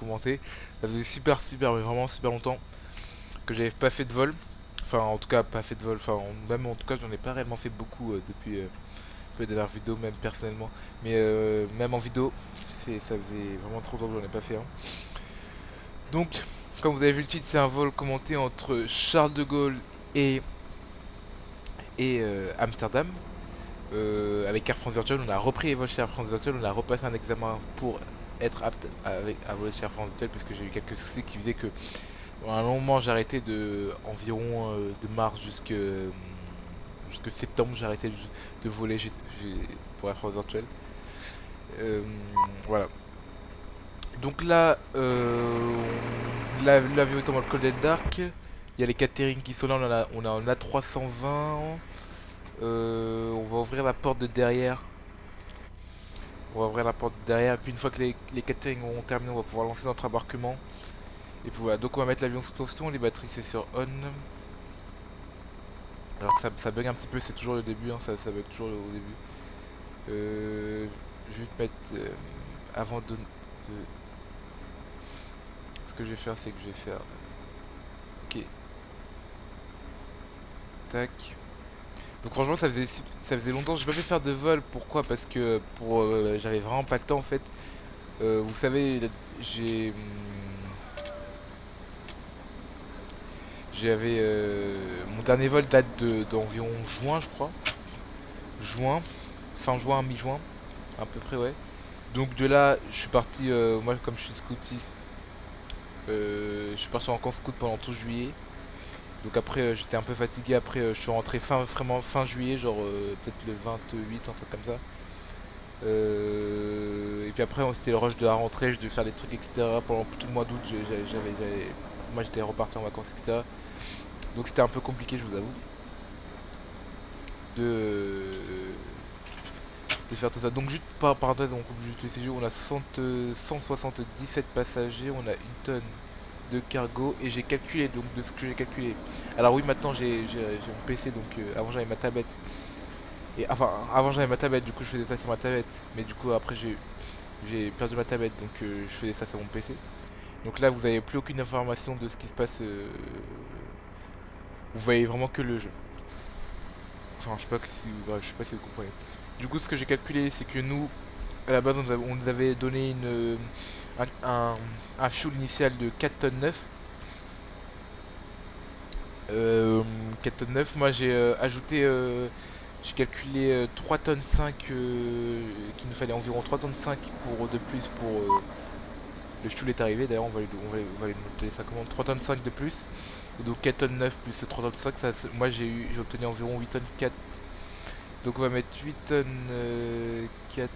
commenter. Ça faisait super, mais vraiment super longtemps que j'avais pas fait de vol. Enfin, en tout cas, pas fait de vol. Enfin, même en tout cas, j'en ai pas réellement fait beaucoup depuis fait des vidéos, même personnellement. Mais même en vidéo, ça faisait vraiment trop longtemps que j'en ai pas fait un. Donc, comme vous avez vu le titre, c'est un vol commenté entre Charles de Gaulle et, et Amsterdam. Avec Air France Virtual, on a repris les vols chez Air France Virtual, on a repassé un examen pour être apte à voler chez Air France Virtual parce que j'ai eu quelques soucis qui faisaient que à un long moment j'ai arrêté de environ de mars jusque septembre j'ai arrêté de voler pour Air France Virtual. Euh, voilà. Donc là, l'avion est en mode Cold and Dark. Il y a les caterings qui sont là, on a un A320. On va ouvrir la porte de derrière. On va ouvrir la porte de derrière. Et puis une fois que les caterings auront terminé, on va pouvoir lancer notre embarquement. Et puis voilà, donc on va mettre l'avion sous tension. Les batteries c'est sur on. Alors que ça bug un petit peu, c'est toujours le début, hein, ça bug toujours au début. Je vais te mettre avant ce que je vais faire, c'est que je vais faire. Ok, tac. Donc franchement ça faisait longtemps que j'ai pas fait faire de vol. Pourquoi? Parce que j'avais vraiment pas le temps en fait. Vous savez, j'ai j'avais mon dernier vol date d'environ juin je crois. Juin, fin juin, mi-juin, à peu près ouais. Donc de là je suis parti, moi comme je suis scoutiste, je suis parti en camp scout pendant tout juillet. Donc après j'étais un peu fatigué, après je suis rentré vraiment fin juillet, genre peut-être le 28, un truc comme ça. Et puis après c'était le rush de la rentrée, je devais faire des trucs etc. Pendant tout le mois d'août moi j'étais reparti en vacances etc. Donc c'était un peu compliqué je vous avoue de, de faire tout ça. Donc juste par parenthèse on coupe juste le séjour, on a 177 passagers, on a une tonne de cargo et j'ai calculé donc de ce que j'ai calculé. Alors oui maintenant j'ai mon PC donc avant j'avais ma tablette. Et enfin avant j'avais ma tablette du coup je faisais ça sur ma tablette. Mais du coup après j'ai perdu ma tablette donc je faisais ça sur mon PC. Donc là vous avez plus aucune information de ce qui se passe. Vous voyez vraiment que le jeu. Enfin je sais pas si bref, je sais pas si vous comprenez. Du coup ce que j'ai calculé c'est que nous à la base on nous avait donné un fuel initial de 4 tonnes 9. 4 tonnes 9, moi j'ai ajouté, j'ai calculé 3 tonnes 5, qu'il nous fallait environ 3 tonnes 5 de plus pour le fuel est arrivé, d'ailleurs on va lui noter ça comment 3 tonnes 5 de plus, et donc 4 tonnes 9 plus 3 tonnes 5, moi j'ai obtenu environ 8 tonnes 4, donc on va mettre 8 tonnes 4,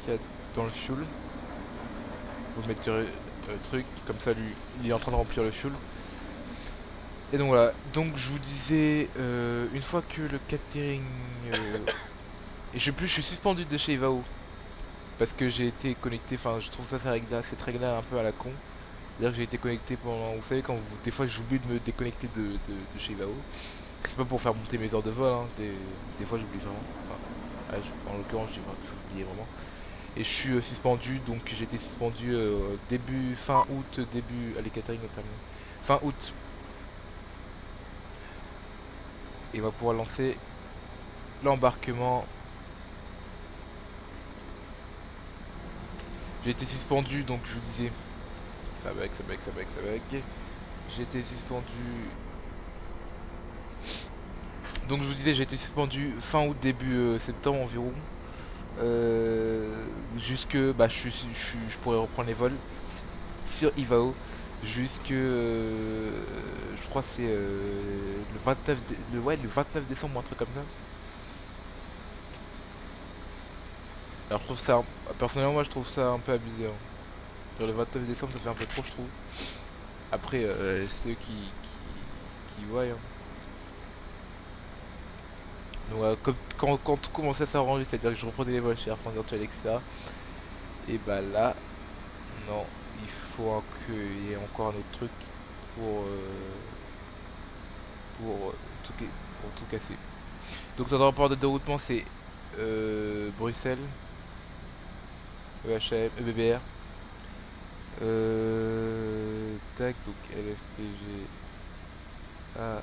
4 dans le fuel, vous mettez truc, comme ça lui il est en train de remplir le fuel. Et donc voilà, donc je vous disais, une fois que le catering... et je sais plus, je suis suspendu de chez Evao. Parce que j'ai été connecté, enfin je trouve ça cette règle-là un peu à la con. C'est-à-dire que j'ai été connecté pendant... Vous savez, des fois j'oublie de me déconnecter de chez Evao. C'est pas pour faire monter mes heures de vol, hein. Des fois j'oublie vraiment. Enfin, en l'occurrence j'oubliais vraiment. Et je suis suspendu, donc j'ai été suspendu fin août, allez, catering est terminé. Fin août. Et on va pouvoir lancer l'embarquement. J'ai été suspendu, donc je vous disais, ça bug. J'ai été suspendu. Donc je vous disais, j'ai été suspendu fin août, début septembre environ. Jusque, bah, je pourrais reprendre les vols sur Ivao jusque, je crois que c'est le 29, ouais, le 29 décembre, un truc comme ça. Alors je trouve ça, personnellement moi je trouve ça un peu abusé, hein. Genre, le 29 décembre ça fait un peu trop je trouve. Après c'est eux qui voient, hein. Donc quand tout commençait à s'arranger, c'est-à-dire que je reprenais les vols chez Air France Virtual, etc. Et bah là, non, il faut qu'il y ait encore un autre truc pour, pour, pour tout casser. Donc notre rapport de déroutement c'est Bruxelles. EHM, EBBR. Tac, donc LFPG. A.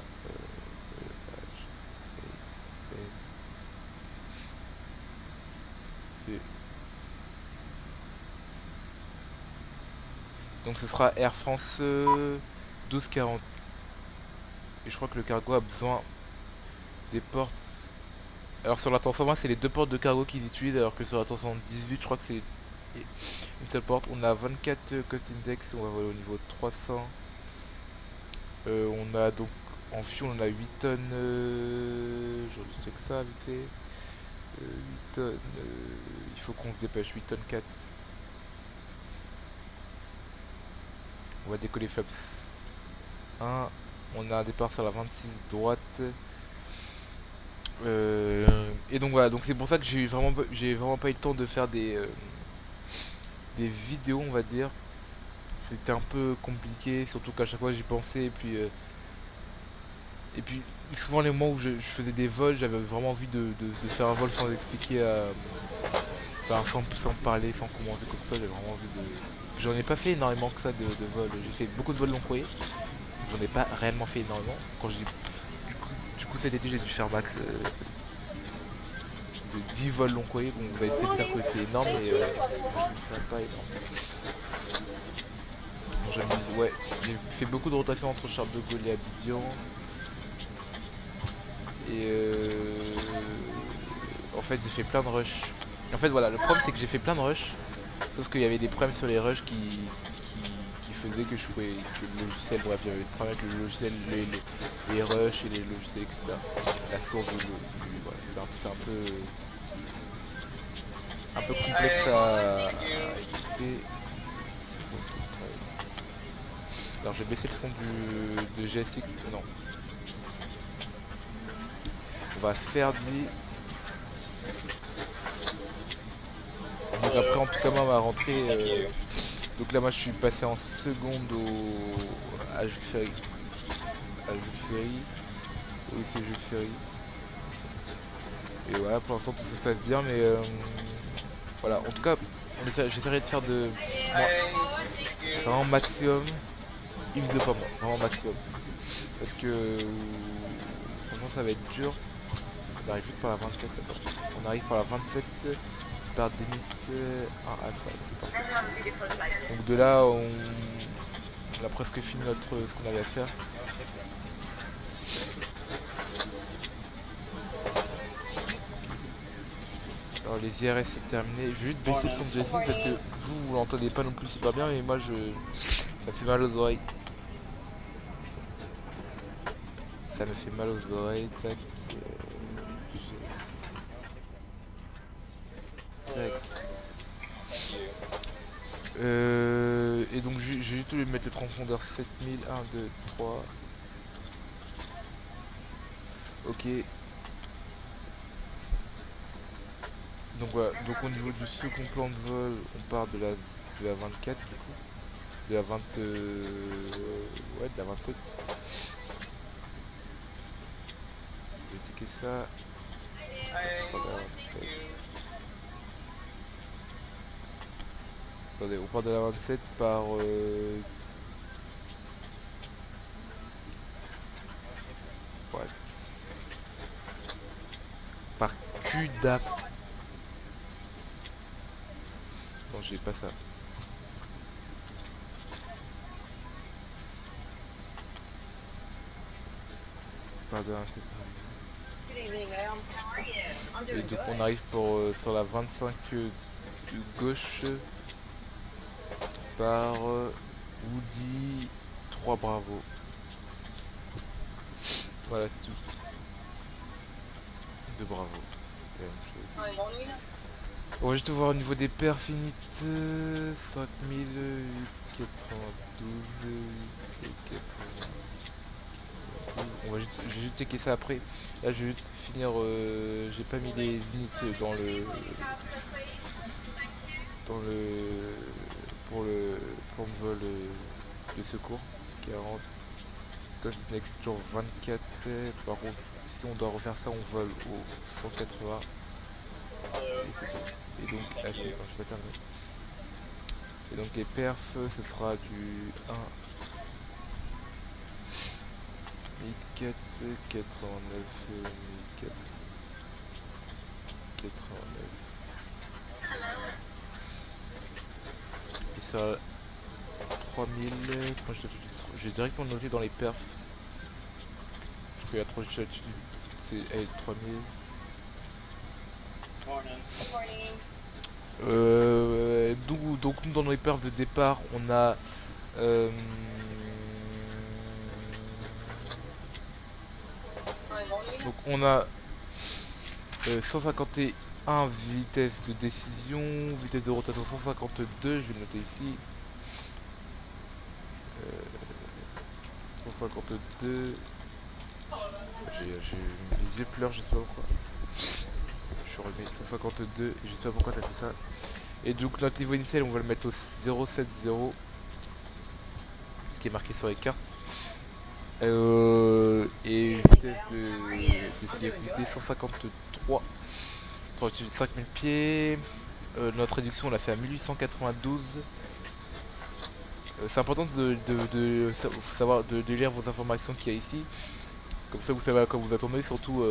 C. Donc ce sera Air France 1240. Et je crois que le cargo a besoin des portes. Alors sur la 320 c'est les deux portes de cargo qu'ils utilisent, alors que sur la 318 je crois que c'est une seule porte. On a 24 cost index, on va voir au niveau 300. On a donc en fuel on a 8 tonnes, je check ça vite fait. 8 tonnes, il faut qu'on se dépêche, 8 tonnes 4. On va décoller flaps 1. On a un départ sur la 26 droite. Et donc voilà, donc c'est pour ça que j'ai vraiment pas eu le temps de faire des vidéos, on va dire. C'était un peu compliqué, surtout qu'à chaque fois j'y pensais, et puis souvent les moments où je faisais des vols, j'avais vraiment envie de faire un vol sans expliquer, enfin sans parler, sans commencer comme ça, j'avais vraiment envie de... J'en ai pas fait énormément que ça de vols, j'ai fait beaucoup de vols long courrier, j'en ai pas réellement fait énormément. Quand je dis du coup cet été j'ai dû faire max de 10 vols long courrier, bon vous allez peut-être dire que c'est énorme, mais je ne fais pas énorme. Ouais, j'ai fait beaucoup de rotations entre Charles de Gaulle et Abidjan. Et en fait j'ai fait plein de rushs. En fait voilà, le problème c'est que j'ai fait plein de rushs. Sauf qu'il y avait des problèmes sur les rushs qui faisaient que je pouvais, que le logiciel, bref, il y avait des problèmes avec le logiciel, les rushs et les logiciels, etc. La source voilà, c'est un peu complexe à écouter. Alors je vais baisser le son de GSX. Non. On va faire des... Donc après en tout cas moi ma rentrée... Donc là moi je suis passé en seconde à Jules Ferry. À Jules Ferry. Au lycée Jules Ferry. Et voilà, pour l'instant tout ça se passe bien, mais voilà, en tout cas j'essaierai de faire de moi, vraiment maximum une vidéo par mois, vraiment maximum. Parce que franchement ça va être dur. On arrive vite par la 27, attends. On arrive par la 27 par Denit 1 alpha, c'est parfait. Donc de là on a presque fini ce qu'on avait à faire. Alors les IRS c'est terminé. Je vais juste baisser le son de Jason parce que vous l'entendez pas non plus super bien, mais moi ça fait mal aux oreilles. Ça me fait mal aux oreilles. Tac. Tac. Et donc j'ai juste oublié de mettre le transpondeur 7000, 1, 2, 3. Ok. Donc voilà, donc au niveau du second plan de vol, on part de la 24 du coup. De la 20... ouais, de la 27. Je vais checker ça. Attendez, on part de la 27 par... What? Par QDAP. Non, j'ai pas ça. Par de la 27. Et donc on arrive sur la 25 de gauche par Woody 3 Bravo. Voilà, c'est tout. De Bravo. C'est la même chose. On va juste voir au niveau des perfinites. 5092 et 80. Je vais juste checker ça après. Là je vais juste finir. J'ai pas mis les unités dans le pour le plan de vol de secours. 40. Cost next jour 24. Par contre, si on doit refaire ça, on vole au 180. Et c'est tout. Et donc, ah, je vais pas terminer. Et donc les perfs, ce sera du 1 1004 89 1004 89. Et ça 3000. Moi j'ai directement noté dans les perfs. Parce qu'il y a 3 chats dessus. C'est 3000. Donc nous dans les perfs de départ on a donc on a 151 vitesse de décision, vitesse de rotation 152, je vais le noter ici. 152. Les yeux pleurent, je sais pas pourquoi. Je suis remis 152 et je sais pas pourquoi ça fait ça. Et donc notre niveau initial on va le mettre au 070, ce qui est marqué sur les cartes. Et vitesse de sécurité 153, 5000 pieds. Notre réduction on l'a fait à 1892. C'est important de savoir de lire vos informations qu'il y a ici. Comme ça vous savez à quoi vous attendez, surtout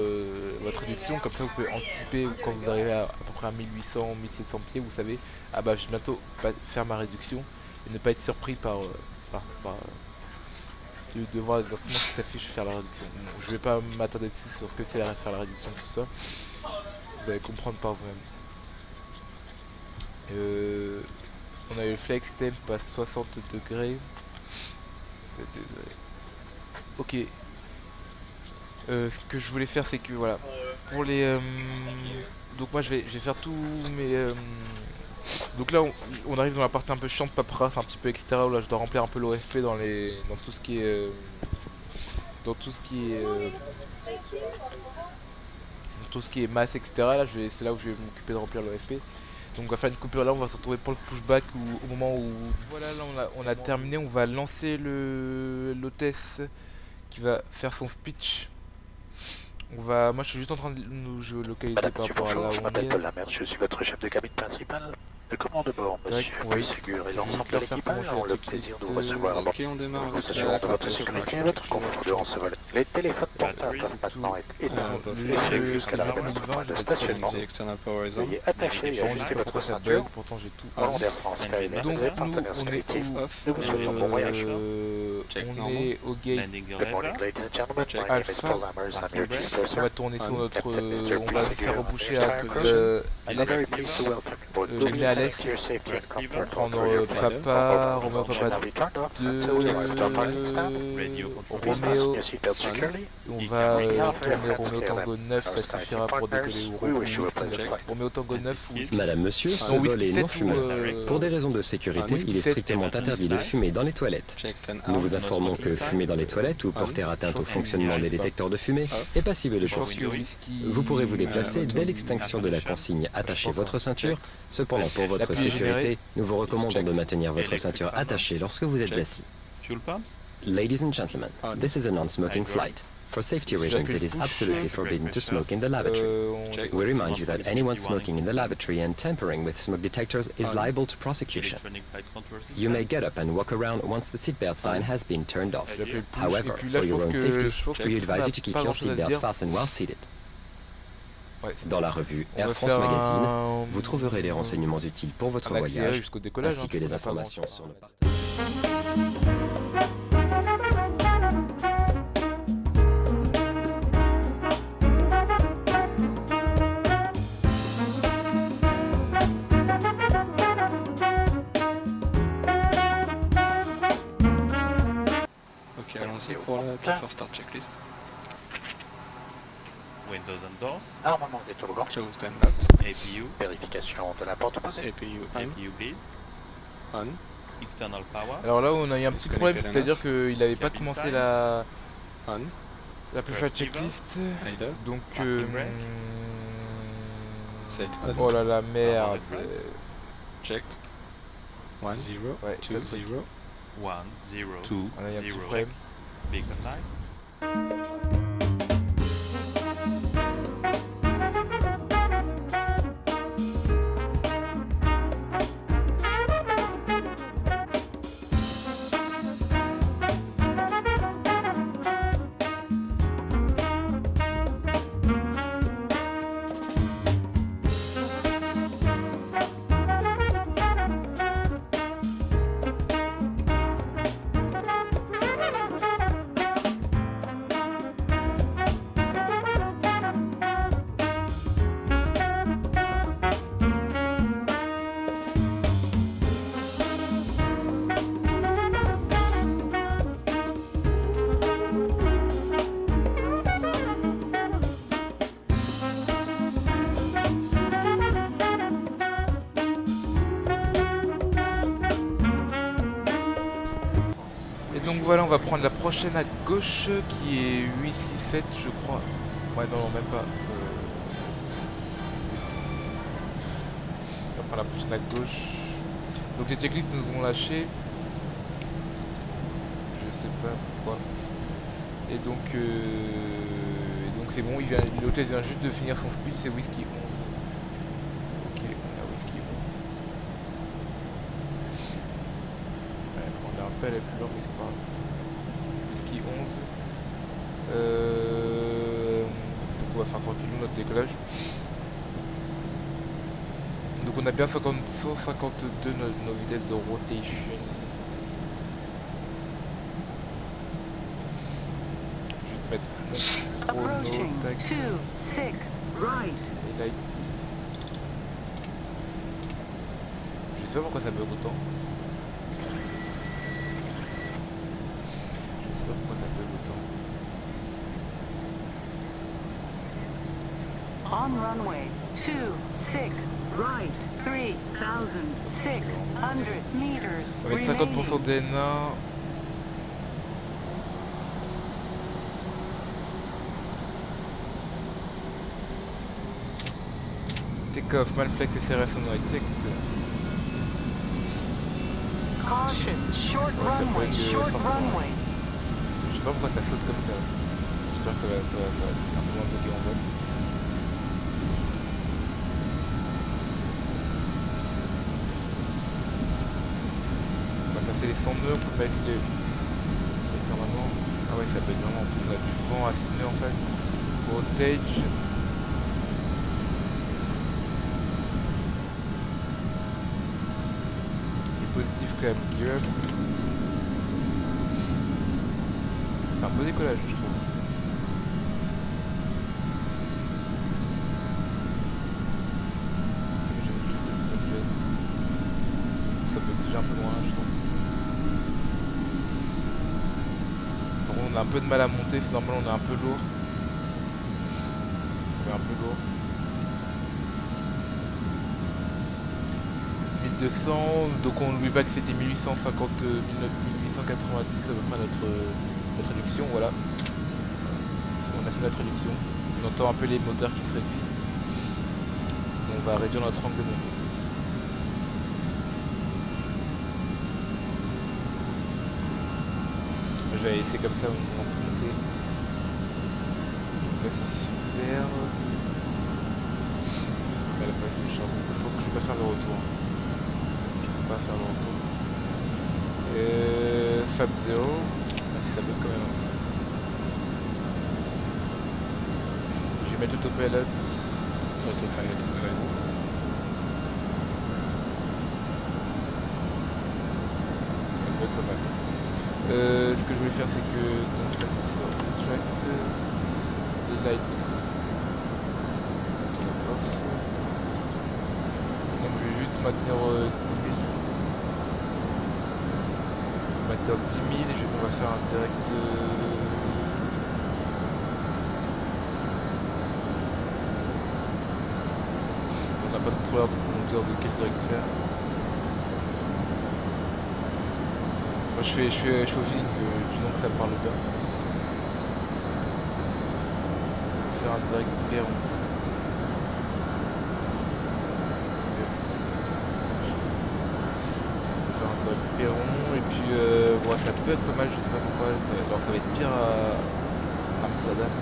votre réduction, comme ça vous pouvez anticiper quand vous arrivez à peu près à 1800, 1700 pieds, vous savez, ah bah je vais bientôt faire ma réduction et ne pas être surpris de voir les instruments qui s'affichent faire la réduction. Bon, je vais pas m'attarder dessus sur ce que c'est faire la réduction, tout ça. Vous allez comprendre par vous-même. On a eu le flex temp à 60 degrés. Ok. Ce que je voulais faire c'est que voilà. Pour les... donc moi je vais faire tous mes... Donc là on arrive dans la partie un peu chiante, paperasse, un petit peu etc. Où là je dois remplir un peu l'OFP dans tout ce qui est... dans tout ce qui est masse etc. Là c'est là où je vais m'occuper de remplir l'OFP. Donc on va faire une coupure là, on va se retrouver pour le pushback au moment où... Voilà, là on a terminé, on va lancer l'hôtesse qui va faire son speech. Moi je suis juste en train de nous géolocaliser par rapport à là où on est. Je m'appelle Paul Lamère, je suis votre chef de cabine principal. Le commandant de bord, monsieur Louis Ségur et l'ensemble de l'équipage ont le plaisir de vous recevoir à bord. Ok, on démarre Nous avec vous assurons de votre sécurité et votre confort durant ce vol. Les téléphones portables doivent maintenant être éteints et suivre jusqu'à l'arrivée de notre point de stationnement. C'est external power horizon. Veuillez attacher et ajuster votre ceinture. Pourtant j'ai tout. Volontaire France KLM, Donc vous êtes nous partenaire on est sélectif. où? Nous vous souhaitons bon voyage. On est au gate. Good morning, ladies and gentlemen. My name is Paul Lammers. I'm your chief On purser. va tourner sur notre... Captain Mr. on va Louis faire Ségur, repousser on à your cause star de... à I'm l'est. very pleased to welcome you aboard Je mets à Louis l'est. to your safety and comfort. Prendre All your Papa, phones Roméo shall Papa now be turned off 2, until you are departing stop. Please fasten Roméo. your seatbelt securely. On va tourner Roméo Tango 9, ça suffira pour décoller ou We wish you a pleasant Roméo flight. Roméo Tango 9 ou whisky. Madame, monsieur, ce Non, vol whisky est 7 non ou... fumeur. Pour des raisons de sécurité, whisky il est 7, strictement interdit de fumer dans les toilettes. Check 10 Nous out. vous informons que fumer dans les toilettes ou porter atteinte au fonctionnement des détecteurs de fumée est passible de Je pense que poursuite. whisky... Vous pourrez vous déplacer dès l'extinction de la consigne attachez votre ceinture. Cependant, pour votre L'appui est généré. sécurité, nous vous recommandons de maintenir votre ceinture attachée lorsque vous êtes assis. Fuel pumps? Ladies and gentlemen, this is a non-smoking flight. For safety reasons, it is absolutely forbidden to smoke in the lavatory. We remind you that anyone smoking in the lavatory and tampering with smoke detectors is liable to prosecution. Electronic flight control system? You may get up and walk around once the seatbelt sign has been turned off. Je l'appelle push, However, et puis là for je your pense own que... safety, je pense que we tout le monde advise a you to keep pas your grand-chose à seatbelt dire. fastened while seated. Ouais, c'est Dans bon. la revue On Air va France faire Magazine, un- vous trouverez les renseignements utiles pour votre un accéléré voyage, jusqu'au décollage, ainsi hein, que parce les qu'on a pas informations grand-chose. sur le partenaire. Ok, allons-y pour la before start checklist. Windows and doors, Armement des toboggans. Closed and locked. APU, Vérification de la porte posée. APU on. APU bleed, On. external power, Alors là on a eu un petit Est-ce problème, qu'on est c'est-à-dire qu'il avait pas Cabin commencé time. la On. plus checklist. Idle. Donc Parking brake. Set on. oh là là merde. Checked. 1 0 Ouais, 2 ça, 0. 1, 0, On a eu un petit 0, problème. beacon lights, voilà, on va prendre la prochaine à gauche qui est Whisky 7 je crois. Ouais non, même pas. Whisky 10. On va prendre la prochaine à gauche. Donc les checklists nous ont lâché. Je sais pas pourquoi. Et donc c'est bon, l'hôtel vient juste de finir son speed, c'est Whisky 11. Ok, on a Whisky 11. Ouais, on a un peu à la plus longue, mais c'est pas grave. Whisky 11. Donc on va faire tranquillement notre décollage. Donc on a bien 152 nos vitesses de rotation. Je vais te mettre mon chrono, tac. Les lights. Je sais pas pourquoi ça bug autant. Je sais pas pourquoi ça bug autant. On runway 26 right 3,600 meters. On va mettre 50% d'N1. Take off, Malfleck, SRS on right, Caution, short runway, short runway. Je sais pas pourquoi ça saute comme ça. J'espère que ça va un peu moins bloqué en vol. On va passer les 100 nœuds, on peut pas être les... Normalement... Ah ouais, ça peut être vraiment... En plus on a du vent à 6 nœuds en fait. Rotage. Positif quand même, gear up. C'est un beau décollage je trouve. J'ai juste testé ça peut être. Ça peut être déjà un peu loin je trouve. Par contre on a un peu de mal à monter, c'est normal, on est un peu lourd. On est un peu lourd. 1200, donc on lui back c'était 1850, 1890 à peu près notre réduction, voilà. On a fait notre réduction. On entend un peu les moteurs qui se réduisent. Donc on va réduire notre angle de montée. Je vais essayer comme ça, on peut monter. Donc là c'est super. Je pense que je vais pas faire le retour. Faire le retour. Fab 0. Ah, si ça bloque quand même. Je vais mettre l'autopilot. Autopilot. Ça bloque pas mal. Ce que je voulais faire c'est que donc ça sort contract, the lights ça sort off. Donc je vais juste maintenir 10 000. On va dire 10 000 et on va faire un direct. On n'a pas trop l'air de de quel direct faire. Moi je fais au feeling du nom que ça me parle bien. On va faire un direct Perron. Perron et puis ouais, ça peut être pas mal, je sais pas pourquoi, alors ça va être pire à Amsterdam.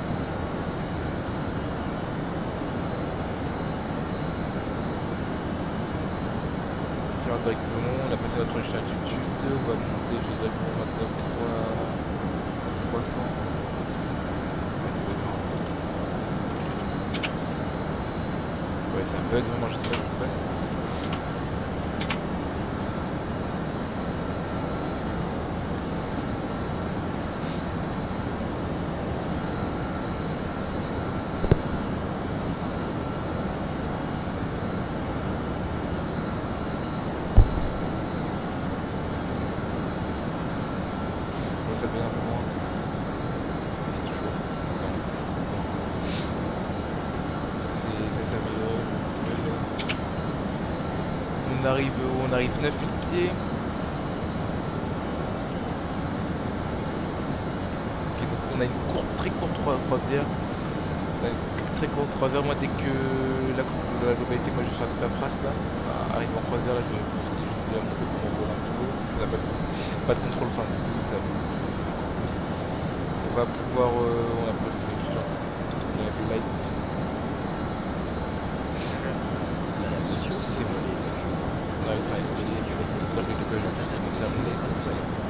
Faire un direct long, on a passé notre recherche d'altitude, on va monter, je dirais pour maintenant 300. Ouais, ça va être marrant. Ouais, c'est un bug, vraiment je sais pas ce qui se passe. Ça fait un peu moins. C'est toujours. Ça s'améliore. On arrive 9000 pieds. on a une très courte croisière. On a une très courte croisière. Moi, dès que la globalité, moi je suis à la place là, arrive en croisière, là je vais monter pour m'envoler un petit peu. Ça n'a pas de contrôle, enfin, du coup, ça. On va pouvoir. On a pas de vigilance. On a les lights. C'est bon. On a les lights. C'est-à-dire que le fusil est terminé.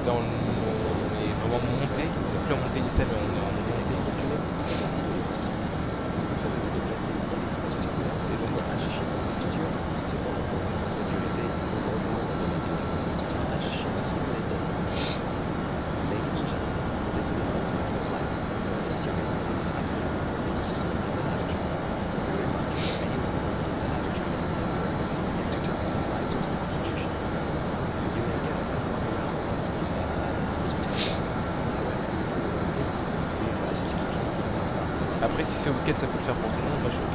Là, on est vraiment monté. On n'est plus en montée initiale, mais on est en montée. Après, si c'est week-end, ça peut le faire pour tout le monde, moi je suis ok.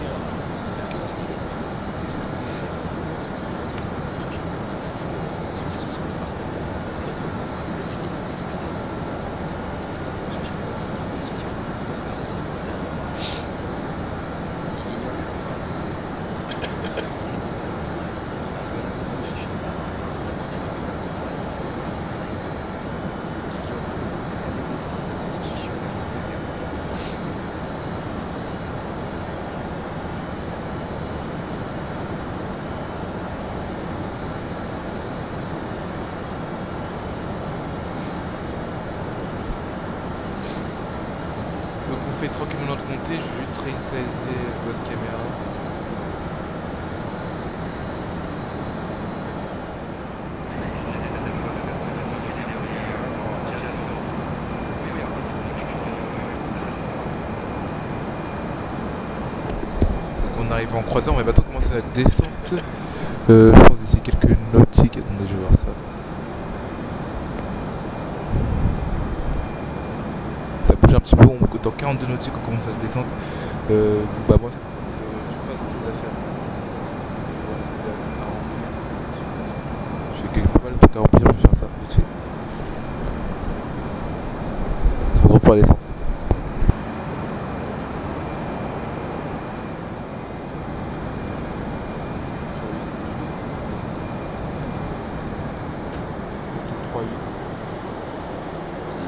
Donc on fait tranquillement notre montée, je vais juste réinitialiser votre caméra. Donc on arrive en croisant, on va bientôt commencer notre descente. Je pense d'ici quelques nautiques, attendez je vais voir ça. Un petit peu, dans 42 nautiques on commence à descendre. Bah moi, j'ai pas grand chose à faire. J'ai pas mal de trucs à remplir, je vais faire ça vite fait. C'est gros pour la descente.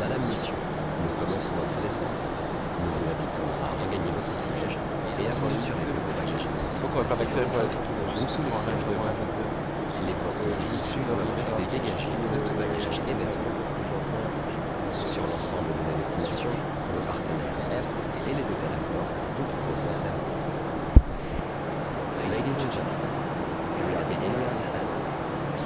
Madame, monsieur, nous commençons notre descente. Nous vous invitons à regagner votre siège et à vous assurer que vos bagages Donc on va faire l'accéléré pour la descente. Nous souhaitons les portes issues doivent rester dégagées de tout bagage et vêtements. Sur l'ensemble de la destination, nos partenaires Hertz et les hôtels Accor vous proposent un service. Ladies and gentlemen, we are beginning our descent.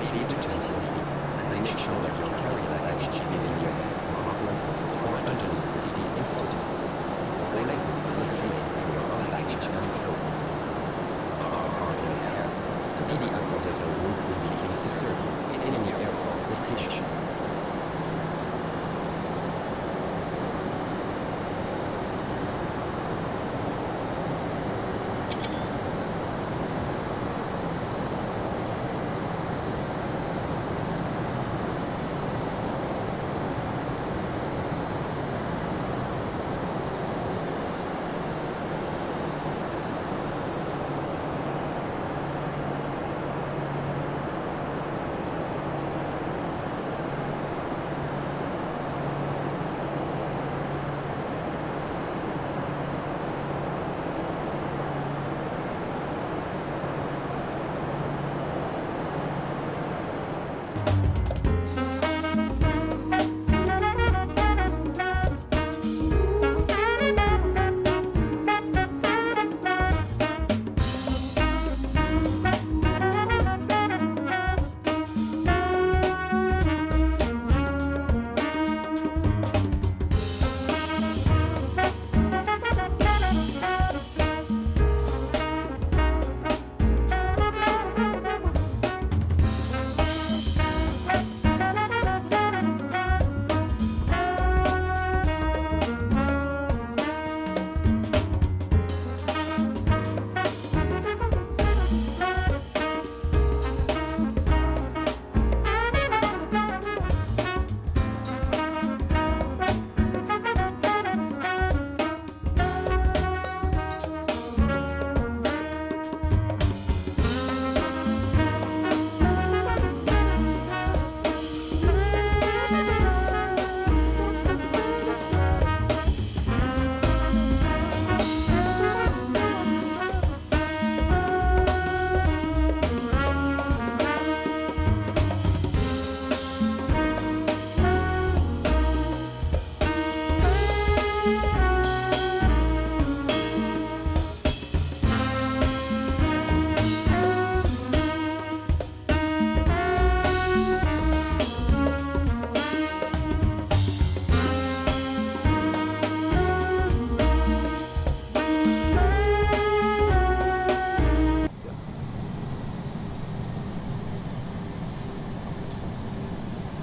Please return to your seat and make sure that your carry baggage is in your compartment or underneath the seat in front of you. Relax the street for your own baggage and clothes. Our partners Hertz and any Accor hotel room will be pleased to serve you in any airport destination.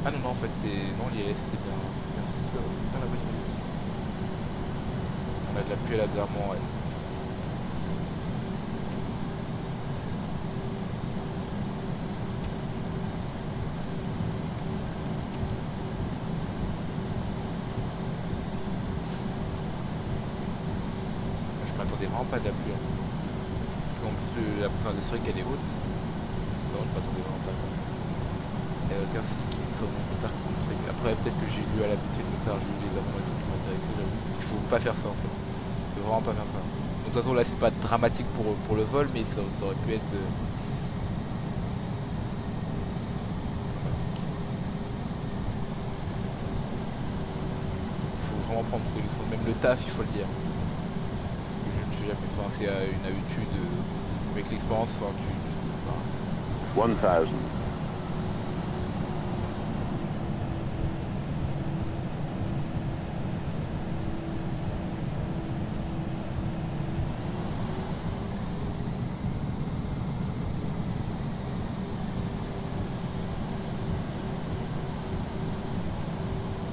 Ah non, non, en fait, c'était. Non, l'ILS, c'était bien. C'était bien la bonne idée. On a de la pluie à la dernière moment, ouais. Je m'attendais vraiment pas de la pluie. Hein. Parce qu'en plus, la présence atmosphérique elle est haute. Non, je m'attendais vraiment pas. Il y a aucun signe qui sur mon motard qui me truc. Après, peut-être que j'ai lu à la vite fait le motard, j'ai lu les informations qui m'intéressaient, j'avoue. Il faut pas faire ça en fait. Il faut vraiment pas faire ça. Donc, de toute façon, là, c'est pas dramatique pour le vol, mais ça aurait pu être. Dramatique. Il faut vraiment prendre précaution. Même le taf, il faut le dire. Je ne sais jamais. Enfin, c'est une habitude. Avec l'expérience, enfin, tu. 1000.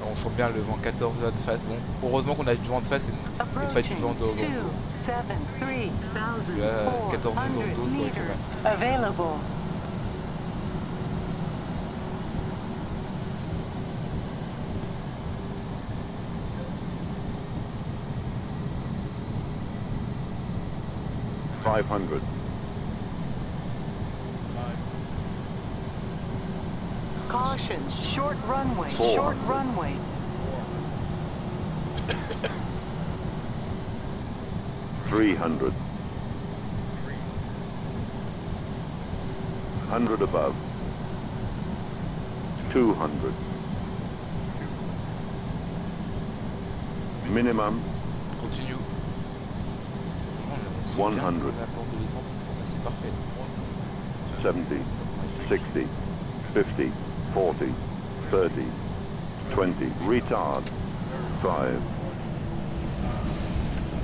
On sent bien le vent 14 de face. Bon, heureusement qu'on a du vent de face et pas du vent d'eau. Là, 14 nœuds dans le dos, ça aurait fait mal. Available. Caution, short runway, short runway. 300. 100 above. 200. Minimum Continue. 100. C'est parfait. 70, 60, 50, 40, 30, 20, retard, 5,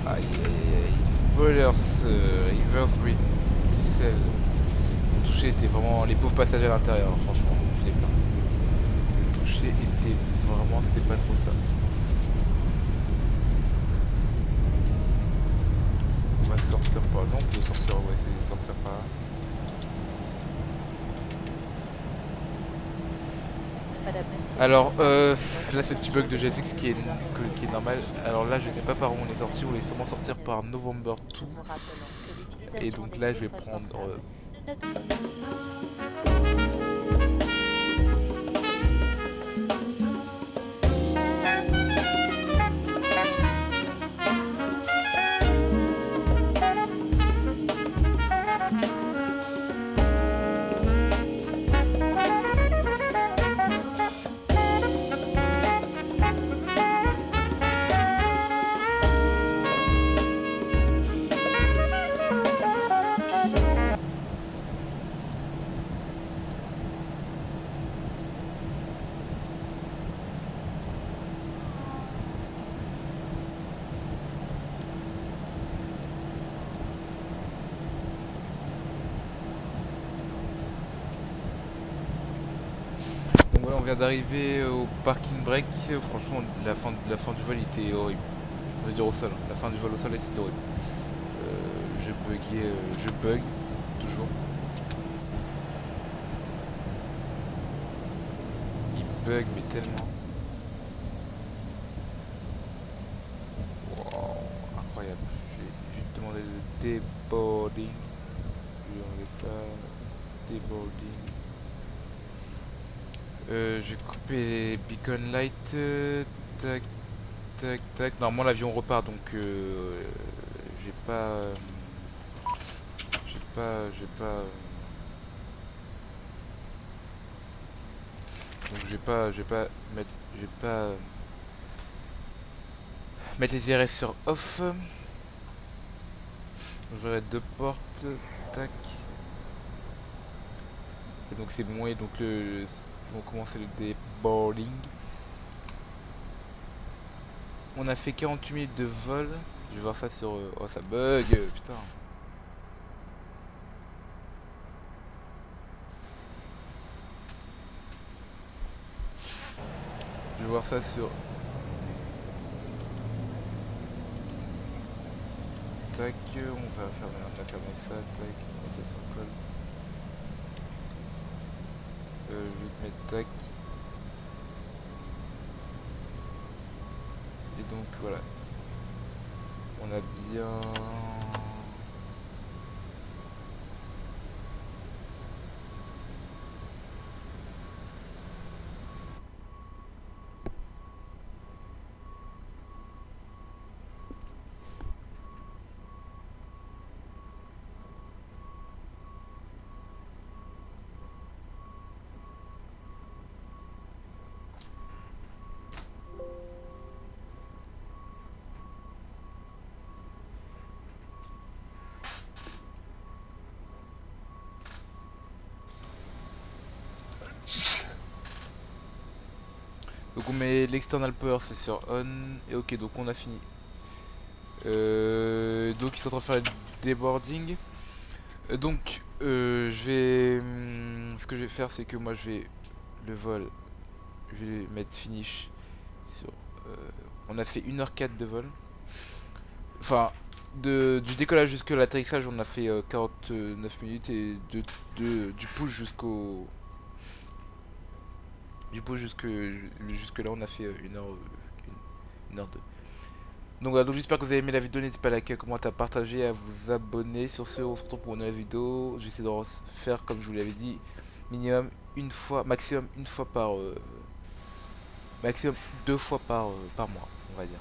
Aïe aïe aïe. Spoilers, reverse green, diesel. Le toucher était vraiment. Les pauvres passagers à l'intérieur, franchement, je les plains. Le toucher était vraiment. C'était pas trop ça. On va sortir par là. Non, on peut sortir, ouais, c'est sortir par là. Alors là c'est le petit bug de GSX qui est normal. Alors là je sais pas par où on est sorti, on est sûrement sortir par November 2. Et donc là je vais prendre on vient d'arriver au parking break. Franchement, la fin du vol était horrible. Je veux dire au sol. La fin du vol au sol c'était horrible. Je bug toujours. Il bug mais tellement. Wow, incroyable. Je vais juste demander le deboarding. Je vais enlever ça. Deboarding. J'ai coupé les beacon light, tac, tac, tac. Normalement l'avion repart donc j'ai pas, donc je vais pas mettre les IRS sur off. J'aurai deux portes, tac. Et donc c'est bon et donc ils vont commencer le deboarding. On a fait 48 minutes de vol. Je vais voir ça sur... Oh ça bug, putain. voir ça sur... Tac, on va fermer ça, tac, mettre ça sur colle. Je vais te mettre tac. Et donc voilà. On a bien... Donc on met l'external power, c'est sur on, et ok, donc on a fini. Donc ils sont en train de faire le deboarding. Donc je vais... ce que je vais faire, c'est que moi je vais... Le vol, je vais mettre finish sur... on a fait 1h04 de vol. Enfin, du décollage jusqu'à l'atterrissage, on a fait 49 minutes, et du push jusqu'au... Du coup jusque là on a fait 1h02. Donc voilà, donc j'espère que vous avez aimé la vidéo, n'hésitez pas à liker, à commenter, à partager, à vous abonner. Sur ce, on se retrouve pour une nouvelle vidéo. J'essaie de faire comme je vous l'avais dit, minimum une fois, maximum une fois par maximum 2 fois par mois, on va dire.